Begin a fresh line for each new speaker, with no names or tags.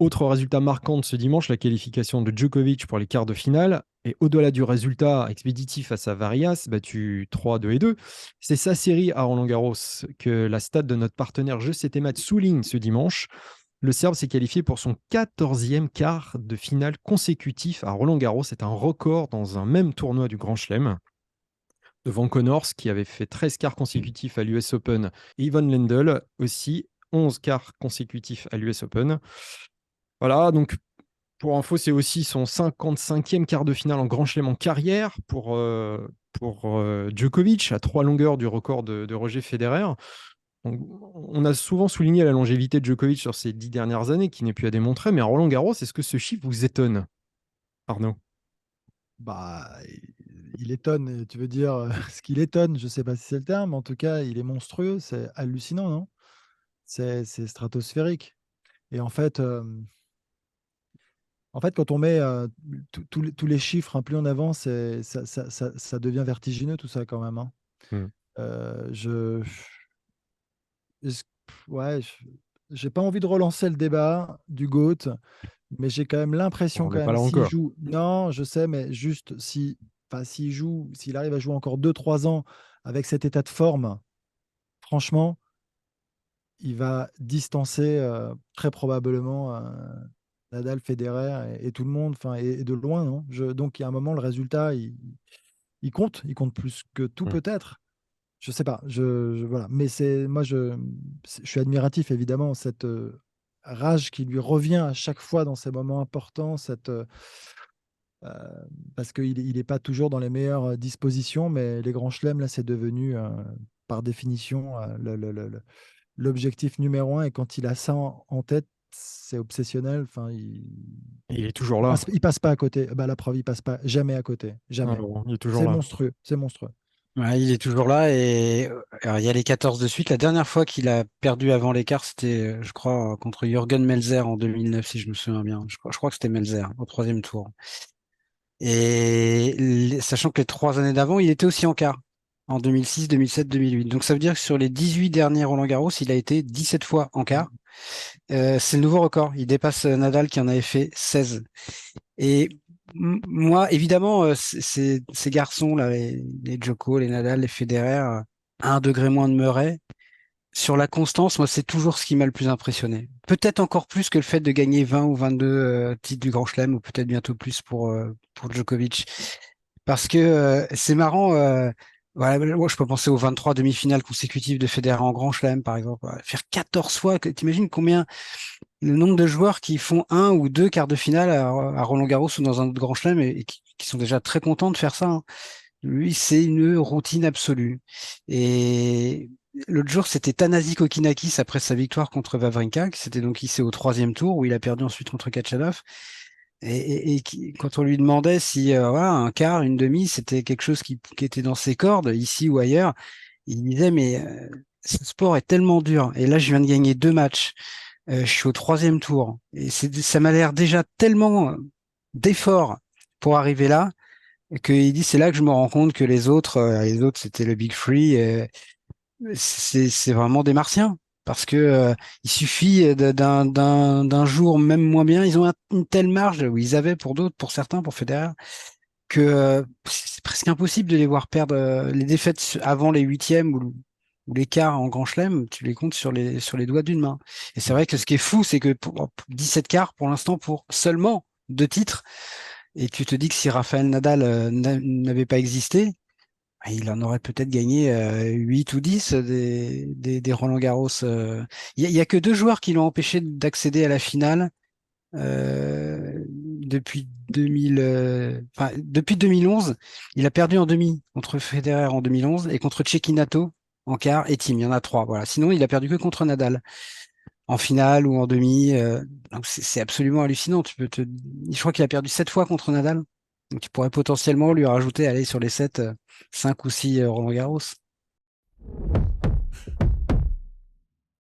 Autre résultat marquant de ce dimanche, la qualification de Djokovic pour les quarts de finale. Et au-delà du résultat expéditif face à Varias, battu 3-2 et 2, c'est sa série à Roland-Garros que la stat de notre partenaire Jeux CT Mat souligne ce dimanche. Le Serbe s'est qualifié pour son 14e quart de finale consécutif à Roland-Garros. C'est un record dans un même tournoi du Grand Chelem, devant Connors, qui avait fait 13 quarts consécutifs à l'US Open, et Ivan Lendl aussi, 11 quarts consécutifs à l'US Open. Voilà, donc pour info, c'est aussi son 55e quart de finale en Grand Chelem en carrière pour Djokovic, à 3 longueurs du record de Roger Federer. On a souvent souligné la longévité de Djokovic sur ces 10 dernières années, qui n'est plus à démontrer, mais à Roland-Garros, est-ce que ce chiffre vous étonne, Arnaud?
Bah, il étonne, tu veux dire ce qu'il étonne, je sais pas si c'est le terme, en tout cas, il est monstrueux, c'est hallucinant, non? C'est stratosphérique. Et en fait, quand on met tous les chiffres, hein, plus on avance, ça devient vertigineux tout ça quand même, hein.
Hmm.
Je, est-ce- ouais, j'ai pas envie de relancer le débat du GOAT, mais j'ai quand même l'impression
On
quand
n'est pas
même
là
s'il
encore.
joue, non, je sais, mais juste si, enfin, s'il arrive à jouer encore 2 3 ans avec cet état de forme, franchement, il va distancer très probablement Nadal, Federer et tout le monde, enfin, et de loin, non? Donc, il y a un moment, le résultat, il compte plus que tout,
Hmm.
peut-être. Je sais pas, voilà. Mais moi, je suis admiratif, évidemment, cette rage qui lui revient à chaque fois dans ces moments importants, euh, parce qu'il n'est pas toujours dans les meilleures dispositions, mais les grands chelems, là, c'est devenu, par définition, l'objectif numéro un. Et quand il a ça en tête, c'est obsessionnel. Enfin,
Il est toujours là.
il passe pas à côté. Bah, la preuve, il passe pas jamais à côté. Jamais.
Alors, il est toujours
C'est
là.
monstrueux. C'est monstrueux.
Ouais, il est toujours là et alors, il y a les 14 de suite. La dernière fois qu'il a perdu avant l'écart, c'était, je crois, contre Jürgen Melzer en 2009, si je me souviens bien. Je crois que c'était Melzer au troisième tour. Et sachant que les 3 années d'avant, il était aussi en quart, en 2006, 2007, 2008. Donc ça veut dire que sur les 18 derniers Roland-Garros, il a été 17 fois en quart. C'est le nouveau record. Il dépasse Nadal qui en avait fait 16. Et moi, évidemment, ces garçons-là, les Djoko, les Nadal, les Federer, à 1 degré moins de Murray, sur la constance, moi, c'est toujours ce qui m'a le plus impressionné. Peut-être encore plus que le fait de gagner 20 ou 22 titres du Grand Chelem, ou peut-être bientôt plus pour Djokovic. Parce que c'est marrant, voilà, moi, je peux penser aux 23 demi-finales consécutives de Federer en Grand Chelem, par exemple. Voilà, faire 14 fois, t'imagines combien le nombre de joueurs qui font 1 ou 2 quarts de finale à Roland-Garros ou dans un autre Grand Chelem et qui sont déjà très contents de faire ça, hein. Lui, c'est une routine absolue. Et l'autre jour, c'était Thanasi Kokinakis après sa victoire contre Wawrinka, qui s'était donc hissé au troisième tour, où il a perdu ensuite contre Kachanov. Quand on lui demandait si voilà, un quart, une demi, c'était quelque chose qui était dans ses cordes, ici ou ailleurs, il disait, mais ce sport est tellement dur. Et là, je viens de gagner 2 matchs. Je suis au troisième tour. Et ça m'a l'air déjà tellement d'efforts pour arriver là qu'il dit, c'est là que je me rends compte que les autres, c'était le Big Free. C'est vraiment des martiens. Parce que il suffit d'un jour même moins bien, ils ont une telle marge, où ils avaient pour d'autres, pour certains, pour Federer, que c'est presque impossible de les voir perdre les défaites avant les huitièmes ou les quarts en Grand Chelem, tu les comptes sur les doigts d'une main. Et c'est vrai que ce qui est fou, c'est que pour 17 quarts pour l'instant pour seulement 2 titres, et tu te dis que si Rafael Nadal n'avait pas existé, bah, il en aurait peut-être gagné 8 ou 10 des Roland-Garros. Il y a que 2 joueurs qui l'ont empêché d'accéder à la finale depuis 2000, enfin, depuis 2011. Il a perdu en demi contre Federer en 2011 et contre Cecchinato en quart et Thiem. Il y en a 3. Voilà. Sinon, il a perdu que contre Nadal en finale ou en demi. Donc c'est absolument hallucinant. Je crois qu'il a perdu 7 fois contre Nadal. Donc tu pourrais potentiellement lui rajouter, aller sur les 7, 5 ou 6 Roland-Garros.